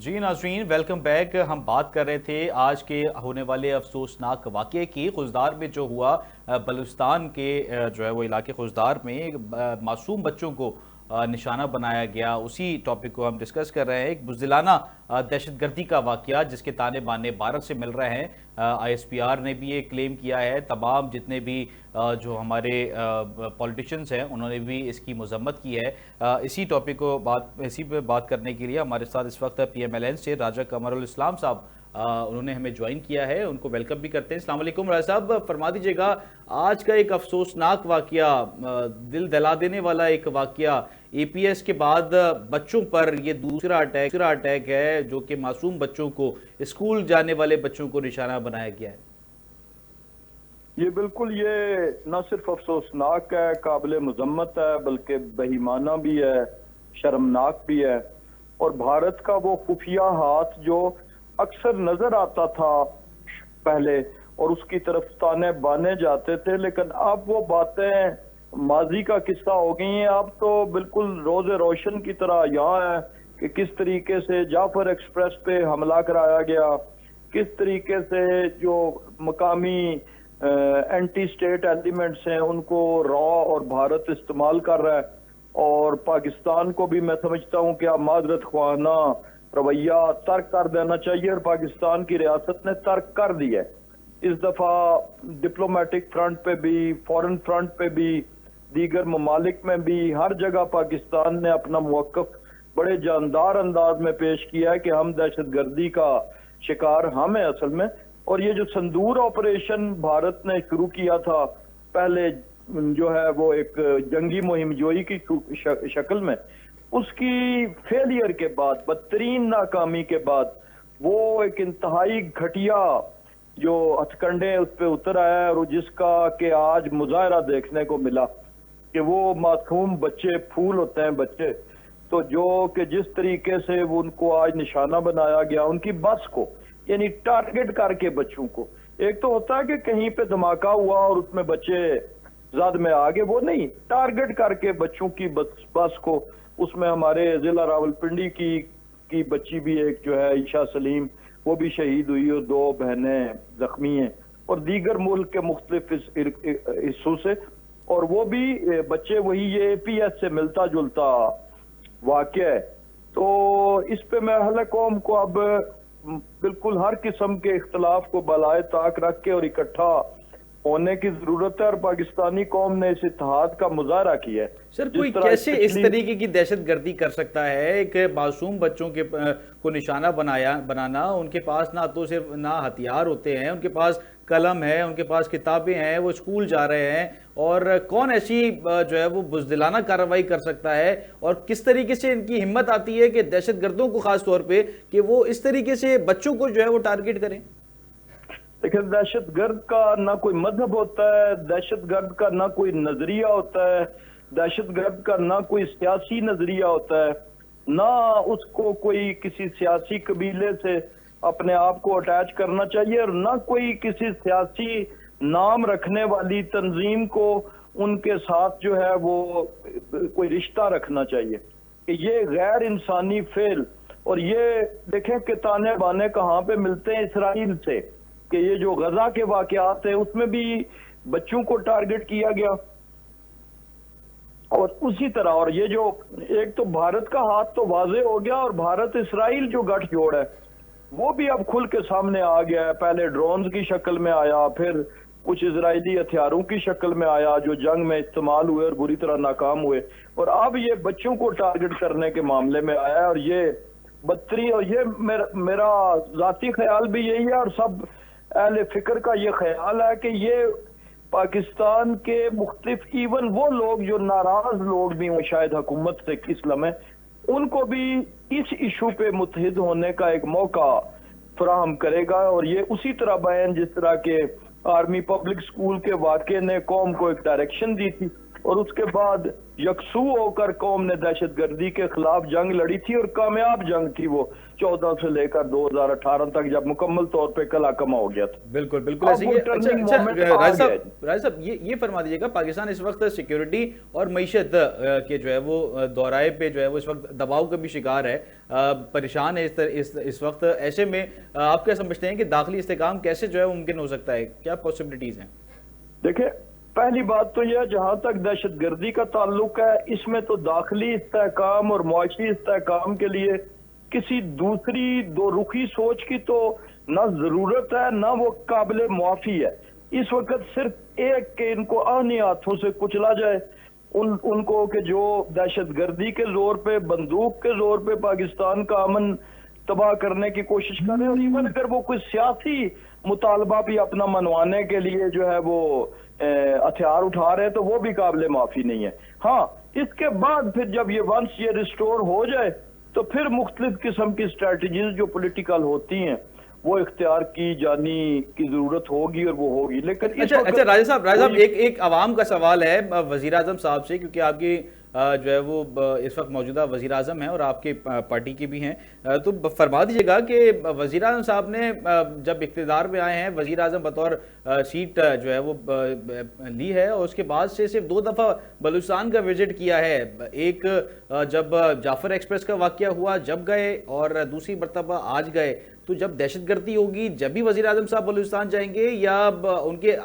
جی ناظرین، welcome back. ہم بات کر رہے تھے آج کے ہونے والے افسوسناک واقعے کی۔ خوزدار میں جو ہوا، بلوچستان کے جو ہے وہ علاقے خوزدار میں معصوم بچوں کو نشانہ بنایا گیا، اسی ٹاپک کو ہم ڈسکس کر رہے ہیں۔ ایک بزدلانہ دہشت گردی کا واقعہ جس کے تانے بانے بھارت سے مل رہے ہیں۔ آئی ایس پی آر نے بھی یہ کلیم کیا ہے، تمام جتنے بھی جو ہمارے پولیٹیشینز ہیں انہوں نے بھی اس کی مذمت کی ہے۔ اسی پہ بات کرنے کے لیے ہمارے ساتھ اس وقت پی ایم ایل این سے راجہ قمر الاسلام صاحب انہوں نے ہمیں جوائن کیا ہے، ان کو ویلکم بھی کرتے ہیں۔ السلام علیکم راجہ صاحب، فرما دیجئے گا آج کا ایک افسوسناک واقعہ، دل دلا دینے والا ایک واقعہ، اے پی ایس کے بعد بچوں پر یہ دوسرا اٹیک ہے جو کہ معصوم بچوں کو، اسکول جانے والے بچوں کو نشانہ بنایا گیا ہے۔ یہ بالکل، یہ نہ صرف افسوسناک ہے، قابل مذمت ہے، بلکہ بہیمانہ بھی ہے، شرمناک بھی ہے۔ اور بھارت کا وہ خفیہ ہاتھ جو اکثر نظر آتا تھا پہلے اور اس کی طرف تانے بانے جاتے تھے، لیکن اب وہ باتیں ماضی کا قصہ ہو گئی ہیں۔ اب تو بالکل روز روشن کی طرح یہاں ہے کہ کس طریقے سے جعفر ایکسپریس پہ حملہ کرایا گیا، کس طریقے سے جو مقامی اینٹی سٹیٹ ایلیمنٹس ہیں ان کو را اور بھارت استعمال کر رہا ہے۔ اور پاکستان کو بھی میں سمجھتا ہوں کہ اب معذرت خواہانہ رویہ ترک کر دینا چاہیے، اور پاکستان کی ریاست نے ترک کر دیا ہے۔ اس دفعہ ڈپلومیٹک فرنٹ پہ بھی، فورن فرنٹ پہ بھی، دیگر ممالک میں بھی، ہر جگہ پاکستان نے اپنا موقف بڑے جاندار انداز میں پیش کیا ہے کہ ہم دہشت گردی کا شکار ہم ہیں اصل میں۔ اور یہ جو سندور آپریشن بھارت نے شروع کیا تھا پہلے، جو ہے وہ ایک جنگی مہم جوئی کی شکل میں، اس کی فیلئر کے بعد، بدترین ناکامی کے بعد، وہ ایک انتہائی گھٹیا جو ہتھ کنڈے اس پہ اتر آیا ہے، اور جس کا کہ آج مظاہرہ دیکھنے کو ملا کہ وہ معصوم بچے پھول ہوتے ہیں بچے، تو جو کہ جس طریقے سے وہ ان کو آج نشانہ بنایا گیا، ان کی بس کو، یعنی ٹارگٹ کر کے بچوں کو۔ ایک تو ہوتا ہے کہ کہیں پہ دھماکہ ہوا اور اس میں بچے زد میں آگے، وہ نہیں، ٹارگٹ کر کے بچوں کی بس کو۔ اس میں ہمارے ضلع راولپنڈی کی بچی بھی ایک جو ہے عائشہ سلیم، وہ بھی شہید ہوئی اور 2 بہنیں زخمی ہیں، اور دیگر ملک کے مختلف حصوں سے، اور وہ بھی بچے وہی، یہ اے پی ایس سے ملتا جلتا واقعہ ہے۔ تو اس پہ میں اہل قوم کو اب بالکل ہر قسم کے اختلاف کو بالائے طاق رکھ کے اور اکٹھا ہونے کی ضرورت ہے، اور پاکستانی قوم نے اس اتحاد کا مظاہرہ کیا ہے۔ سر، کوئی کیسے اس طریقے کی دہشت گردی کر سکتا ہے؟ ایک معصوم بچوں کو نشانہ بنانا، ان کے پاس نہ ہتھیار ہوتے ہیں، ان کے پاس قلم ہے، ان کے پاس کتابیں ہیں، وہ اسکول جا رہے ہیں، اور کون ایسی جو ہے وہ بزدلانہ کارروائی کر سکتا ہے؟ اور کس طریقے سے ان کی ہمت آتی ہے کہ دہشت گردوں کو خاص طور پہ کہ وہ اس طریقے سے بچوں کو جو ہے وہ ٹارگٹ کریں؟ لیکن دہشت گرد کا نہ کوئی مذہب ہوتا ہے، دہشت گرد کا نہ کوئی نظریہ ہوتا ہے، دہشت گرد کا نہ کوئی سیاسی نظریہ ہوتا ہے، نہ اس کو کوئی کسی سیاسی قبیلے سے اپنے آپ کو اٹیچ کرنا چاہیے، اور نہ کوئی کسی سیاسی نام رکھنے والی تنظیم کو ان کے ساتھ جو ہے وہ کوئی رشتہ رکھنا چاہیے، کہ یہ غیر انسانی فعل۔ اور یہ دیکھیں کہ تانے بانے کہاں پہ ملتے ہیں، اسرائیل سے، کہ یہ جو غزہ کے واقعات ہیں اس میں بھی بچوں کو ٹارگٹ کیا گیا، اور اسی طرح، اور یہ جو ایک تو بھارت کا ہاتھ تو واضح ہو گیا، اور بھارت اسرائیل جو گٹھ جوڑ ہے وہ بھی اب کھل کے سامنے آ گیا ہے۔ پہلے ڈرونز کی شکل میں آیا، پھر کچھ اسرائیلی ہتھیاروں کی شکل میں آیا جو جنگ میں استعمال ہوئے اور بری طرح ناکام ہوئے، اور اب یہ بچوں کو ٹارگٹ کرنے کے معاملے میں آیا ہے۔ اور یہ بدترین، اور یہ میرا ذاتی خیال بھی یہی ہے، اور سب اہل فکر کا یہ خیال ہے کہ یہ پاکستان کے مختلف، ایون وہ لوگ جو ناراض لوگ بھی ہوں شاید حکومت سے اس لمحے، ان کو بھی اس ایشو پہ متحد ہونے کا ایک موقع فراہم کرے گا۔ اور یہ اسی طرح بیان جس طرح کے آرمی پبلک سکول کے واقعے نے قوم کو ایک ڈائریکشن دی تھی، اور اس کے بعد یکسو ہو کر قوم نے دہشت گردی کے خلاف جنگ لڑی تھی، اور کامیاب جنگ تھی وہ 14 سے لے کر 2018 تک، جب مکمل طور پہ کلہ کما ہو گیا تھا۔ بالکل بالکل ایسے ہی۔ اچھا راج صاحب یہ فرما دیجیے گا، پاکستان اس وقت سیکیورٹی اور معیشت کے جو ہے وہ دورائے پہ جو ہے وہ اس وقت دباؤ کا بھی شکار ہے، پریشان ہے اس وقت، ایسے میں آپ کیا سمجھتے ہیں کہ داخلی استحکام کیسے جو ہے ممکن ہو سکتا ہے، کیا پاسبلٹیز ہیں؟ دیکھیں، پہلی بات تو یہ جہاں تک دہشت گردی کا تعلق ہے، اس میں تو داخلی استحکام اور معاشی استحکام کے لیے کسی دوسری دو رخی سوچ کی تو نہ ضرورت ہے نہ وہ قابل معافی ہے۔ اس وقت صرف ایک کہ ان کو آہنی ہاتھوں سے کچلا جائے، ان کو کہ جو دہشت گردی کے زور پہ، بندوق کے زور پہ پاکستان کا امن تباہ کرنے کی کوشش کر رہے ہیں، اور ایون اگر وہ کوئی سیاسی مطالبہ بھی اپنا منوانے کے لیے جو ہے وہ ہتھیار اٹھا رہے ہیں، تو وہ بھی قابل معافی نہیں ہے۔ ہاں، اس کے بعد پھر جب یہ ونس یہ ریسٹور ہو جائے تو پھر مختلف قسم کی اسٹریٹجیز جو پولیٹیکل ہوتی ہیں وہ اختیار کی جانی کی ضرورت ہوگی، اور وہ ہوگی۔ لیکن اچھا راجہ صاحب ایک عوام کا سوال ہے وزیر اعظم صاحب سے، کیونکہ آپ کی جو ہے وہ اس وقت موجودہ وزیر اعظم ہیں اور آپ کی پارٹی کے بھی ہیں، تو فرما دیجیے گا کہ وزیر اعظم صاحب نے جب اقتدار میں آئے ہیں، وزیر اعظم بطور سیٹ جو ہے وہ لی ہے، اور اس کے بعد سے صرف 2 دفعہ بلوچستان کا وزٹ کیا ہے، ایک جب جعفر ایکسپریس کا واقعہ ہوا جب گئے، اور دوسری مرتبہ آج گئے۔ تو جب دہشت گردی ہوگی جب بھی وزیر اعظم صاحب بلوچستان جائیں گے، یا ان کے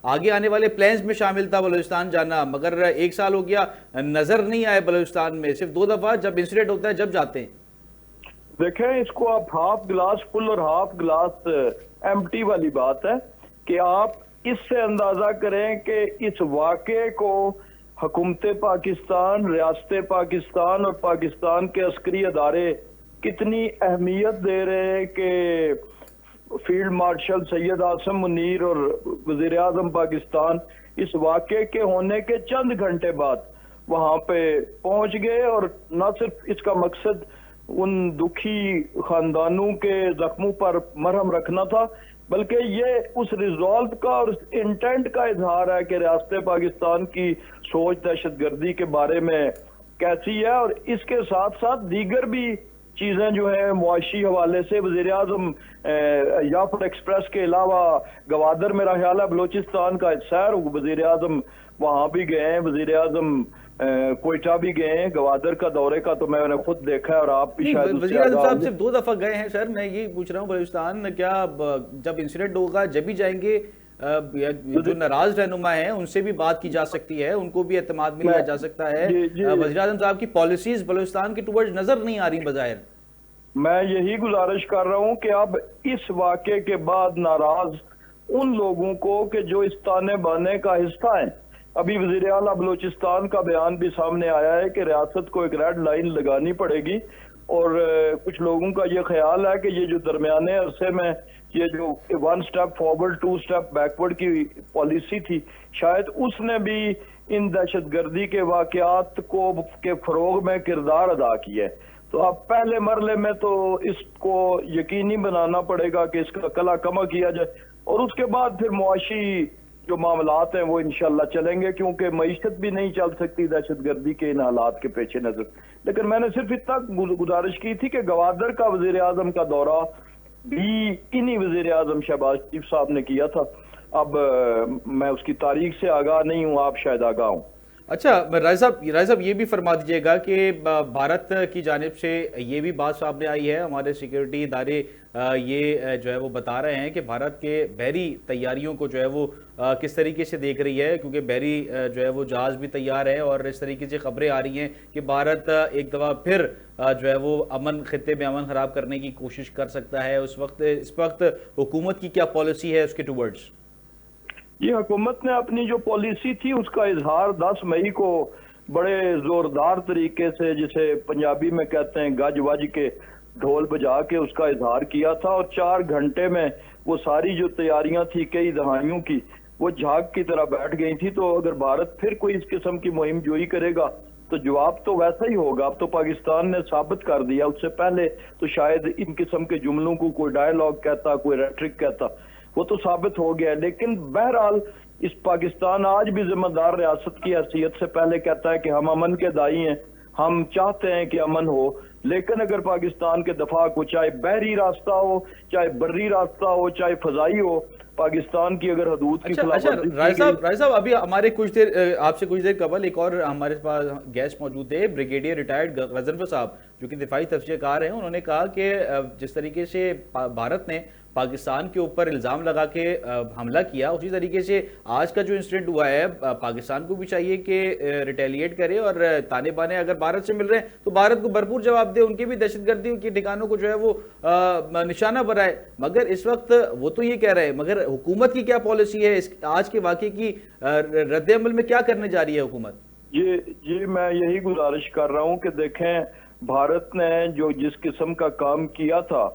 آگے آنے والے پلانز میں شامل تھا بلوچستان جانا؟ مگر 1 سال ہو گیا، نظر نہیں آئے بلوچستان میں، صرف 2 دفعہ جب انسیڈنٹ ہوتا ہے جب جاتے ہیں۔ دیکھیں، اس کو آپ ہاف گلاس فل اور ہاف گلاس ایمپٹی والی بات ہے کہ آپ اس سے اندازہ کریں کہ اس واقعے کو حکومت پاکستان، ریاست پاکستان اور پاکستان کے عسکری ادارے کتنی اہمیت دے رہے ہیں کہ فیلڈ مارشل سید عاصم منیر اور وزیر اعظم پاکستان اس واقعے کے ہونے کے چند گھنٹے بعد وہاں پہ پہنچ گئے، اور نہ صرف اس کا مقصد ان دکھی خاندانوں کے زخموں پر مرہم رکھنا تھا، بلکہ یہ اس ریزالو کا اور اس انٹینٹ کا اظہار ہے کہ ریاست پاکستان کی سوچ دہشت گردی کے بارے میں کیسی ہے، اور اس کے ساتھ ساتھ دیگر بھی چیزیں جو ہیں معاشی حوالے سے۔ وزیر اعظم یافر ایکسپریس کے علاوہ گوادر میرا خیال ہے بلوچستان کا سیر، وزیر اعظم وہاں بھی گئے ہیں، وزیر اعظم کوئٹہ بھی گئے ہیں، گوادر کا دورے کا تو میں نے خود دیکا ہے، اور آپ بھی شاید وزیر اعظم صاحب صرف 2 دفعہ گئے ہیں سر، میں یہ پوچھ رہا ہوں بلوچستان کیا جب انسیڈنٹ ہوگا جب بھی جائیں گے، جو ناراض رہنما ہیں ان سے بھی بات کی جا سکتی ہے، ان کو بھی اعتماد میں لیا جا سکتا ہے، وزیر اعظم صاحب کی پالیسیز بلوچستان کے ٹورڈ نظر نہیں آ رہی بظاہر۔ میں یہی گزارش کر رہا ہوں کہ اب اس واقعے کے بعد ناراض ان لوگوں کو کہ جو اس تانے بانے کا حصہ ہیں، ابھی وزیر اعلیٰ بلوچستان کا بیان بھی سامنے آیا ہے کہ ریاست کو ایک ریڈ لائن لگانی پڑے گی، اور کچھ لوگوں کا یہ خیال ہے کہ یہ جو درمیانے عرصے میں یہ جو 1 سٹیپ فارورڈ 2 سٹیپ بیکورڈ کی پالیسی تھی، شاید اس نے بھی ان دہشت گردی کے واقعات کو کے فروغ میں کردار ادا کیا ہے۔ تو اب پہلے مرحلے میں تو اس کو یقینی بنانا پڑے گا کہ اس کا کلا کما کیا جائے، اور اس کے بعد پھر معاشی جو معاملات ہیں وہ انشاءاللہ چلیں گے، کیونکہ معیشت بھی نہیں چل سکتی دہشت گردی کے ان حالات کے پیش نظر۔ لیکن میں نے صرف اتنا گزارش کی تھی کہ گوادر کا وزیر اعظم کا دورہ بھی انہی وزیر اعظم شہباز شریف صاحب نے کیا تھا، اب میں اس کی تاریخ سے آگاہ نہیں ہوں، آپ شاید آگاہ ہوں۔ اچھا راج صاحب یہ بھی فرما دیجیے گا کہ بھارت کی جانب سے یہ بھی بات سامنے آئی ہے، ہمارے سیکیورٹی ادارے یہ جو ہے وہ بتا رہے ہیں کہ بھارت کے بحری تیاریوں کو جو ہے وہ کس طریقے سے دیکھ رہی ہے، کیونکہ بحری جو ہے وہ جہاز بھی تیار ہے، اور اس طریقے سے خبریں آ رہی ہیں کہ بھارت ایک دفعہ پھر جو ہے وہ خطے میں امن خراب کرنے کی کوشش کر سکتا ہے۔ اس وقت حکومت کی کیا پالیسی ہے اس کے ٹورڈز؟ یہ حکومت نے اپنی جو پالیسی تھی اس کا اظہار 10 مئی کو بڑے زوردار طریقے سے، جسے پنجابی میں کہتے ہیں گج وج کے ڈھول بجا کے اس کا اظہار کیا تھا، اور 4 گھنٹے میں وہ ساری جو تیاریاں تھی کئی دہائیوں کی وہ جھاگ کی طرح بیٹھ گئی تھی۔ تو اگر بھارت پھر کوئی اس قسم کی مہم جوئی کرے گا تو جواب تو ویسا ہی ہوگا۔ اب تو پاکستان نے ثابت کر دیا، اس سے پہلے تو شاید ان قسم کے جملوں کو کوئی ڈائیلاگ کہتا، کوئی ریٹرک کہتا، وہ تو ثابت ہو گیا۔ لیکن بہرحال اس پاکستان آج بھی ذمہ دار ریاست کی حیثیت سے پہلے کہتا ہے کہ ہم امن کے دائی ہیں، ہم چاہتے ہیں کہ امن ہو، لیکن اگر پاکستان کے دفاع کو چاہے بحری راستہ ہو، چاہے بری راستہ ہو، چاہے فضائی ہو، پاکستان کی اگر حدود کی خلاف ورزی رائے صاحب ابھی ہمارے کچھ دیر آپ سے کچھ دیر قبل ایک اور ہمارے پاس گیسٹ موجود تھے، بریگیڈیئر ریٹائرڈ غضنفر صاحب جو کہ دفاعی تفسیر کار ہیں، انہوں نے کہا کہ جس طریقے سے بھارت نے پاکستان کے اوپر الزام لگا کے حملہ کیا، اسی طریقے سے آج کا جو انسیڈنٹ ہوا ہے پاکستان کو بھی چاہیے کہ ریٹیلیٹ کرے اور تانے بانے اگر بھارت سے مل رہے ہیں تو بھارت کو بھرپور جواب دے، ان کی بھی دہشت گردی کے ٹھکانوں کو جو ہے وہ نشانہ بنائے۔ مگر اس وقت وہ تو یہ کہہ رہے ہیں، مگر حکومت کی کیا پالیسی ہے آج کے واقعے کی رد عمل میں، کیا کرنے جا رہی ہے حکومت؟ جی میں یہی گزارش کر رہا ہوں کہ دیکھیں بھارت نے جو جس قسم کا کام کیا تھا،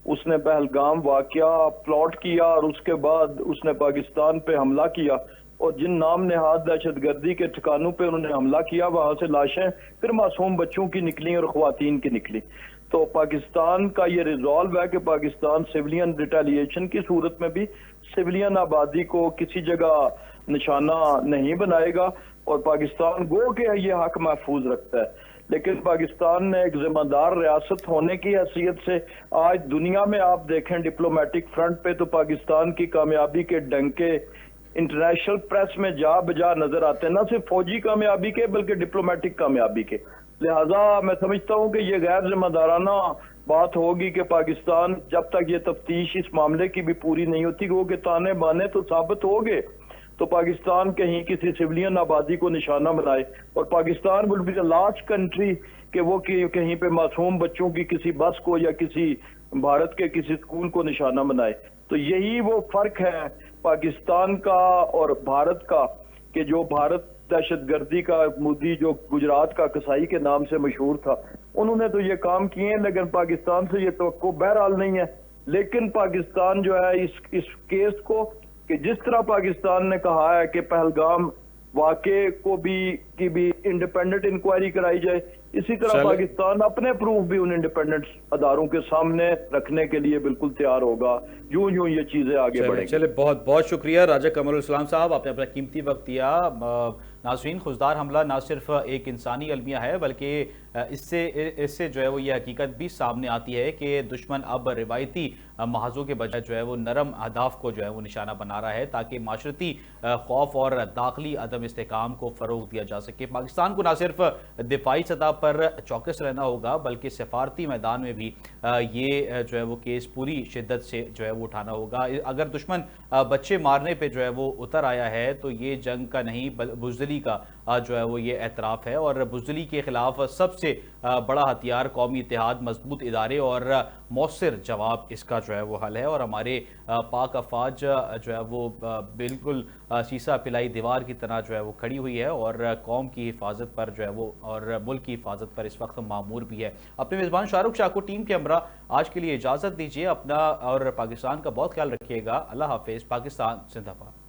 اس نے پہلگام واقعہ پلاٹ کیا اور اس کے بعد اس نے پاکستان پہ حملہ کیا، اور جن نام نہاد دہشت گردی کے ٹھکانوں پہ انہوں نے حملہ کیا وہاں سے لاشیں پھر معصوم بچوں کی نکلی اور خواتین کی نکلی۔ تو پاکستان کا یہ ریزالو ہے کہ پاکستان سیولین ریٹیلیشن کی صورت میں بھی سیولین آبادی کو کسی جگہ نشانہ نہیں بنائے گا، اور پاکستان گو کہ یہ حق محفوظ رکھتا ہے، لیکن پاکستان نے ایک ذمہ دار ریاست ہونے کی حیثیت سے آج دنیا میں آپ دیکھیں ڈپلومیٹک فرنٹ پہ تو پاکستان کی کامیابی کے ڈنکے انٹرنیشنل پریس میں جا بجا نظر آتے ہیں، نہ صرف فوجی کامیابی کے بلکہ ڈپلومیٹک کامیابی کے۔ لہٰذا میں سمجھتا ہوں کہ یہ غیر ذمہ دارانہ بات ہوگی کہ پاکستان جب تک یہ تفتیش اس معاملے کی بھی پوری نہیں ہوتی کہ وہ کہ تانے بانے تو ثابت ہو گئے تو پاکستان کہیں کسی سیولین آبادی کو نشانہ بنائے، اور Pakistan will be the last country کہ وہ کہیں پہ معصوم بچوں کی کسی بس کو یا کسی بھارت کے کسی اسکول کو نشانہ بنائے۔ تو یہی وہ فرق ہے پاکستان کا اور بھارت کا، کہ جو بھارت دہشت گردی کا مودی جو گجرات کا کسائی کے نام سے مشہور تھا، انہوں نے تو یہ کام کیے ہیں، لیکن پاکستان سے یہ توقع بہرحال نہیں ہے۔ لیکن پاکستان جو ہے اس کیس کو کہ جس طرح پاکستان نے کہا ہے کہ پہلگام واقعے کو بھی انڈیپینڈنٹ انکوائری کرائی جائے، اسی طرح پاکستان اپنے پروف بھی ان انڈیپینڈنٹ اداروں کے سامنے رکھنے کے لیے بالکل تیار ہوگا یوں یہ چیزیں آگے بڑھیں گی۔ چلے بہت بہت شکریہ راجہ قمر الاسلام صاحب، آپ نے اپنا قیمتی وقت دیا۔ ناظرین، خضدار حملہ نہ صرف ایک انسانی المیہ ہے بلکہ اس سے جو ہے وہ یہ حقیقت بھی سامنے آتی ہے کہ دشمن اب روایتی محاذوں کے بجائے جو ہے وہ نرم اہداف کو جو ہے وہ نشانہ بنا رہا ہے تاکہ معاشرتی خوف اور داخلی عدم استحکام کو فروغ دیا جا سکے۔ پاکستان کو نہ صرف دفاعی سطح پر چوکس رہنا ہوگا بلکہ سفارتی میدان میں بھی یہ جو ہے وہ کیس پوری شدت سے جو ہے وہ اٹھانا ہوگا۔ اگر دشمن بچے مارنے پہ جو ہے وہ اتر آیا ہے تو یہ جنگ کا نہیں بزدلی کا جو ہے وہ یہ اعتراف ہے، اور بزدلی کے خلاف سب سے بڑا ہتھیار قومی اتحاد، مضبوط ادارے اور مؤثر جواب اس کا جو ہے وہ حل ہے، اور ہمارے پاک افواج جو ہے وہ بالکل سیسا پلائی دیوار کی طرح جو ہے وہ کھڑی ہوئی ہے اور قوم کی حفاظت پر جو ہے وہ اور ملک کی حفاظت پر اس وقت معمور بھی ہے۔ اپنے میزبان شاہ رخ شاہ کو ٹیم کے ہمراہ آج کے لیے اجازت دیجیے، اپنا اور پاکستان کا بہت خیال رکھیے گا۔ اللہ حافظ۔ پاکستان زندہ باد۔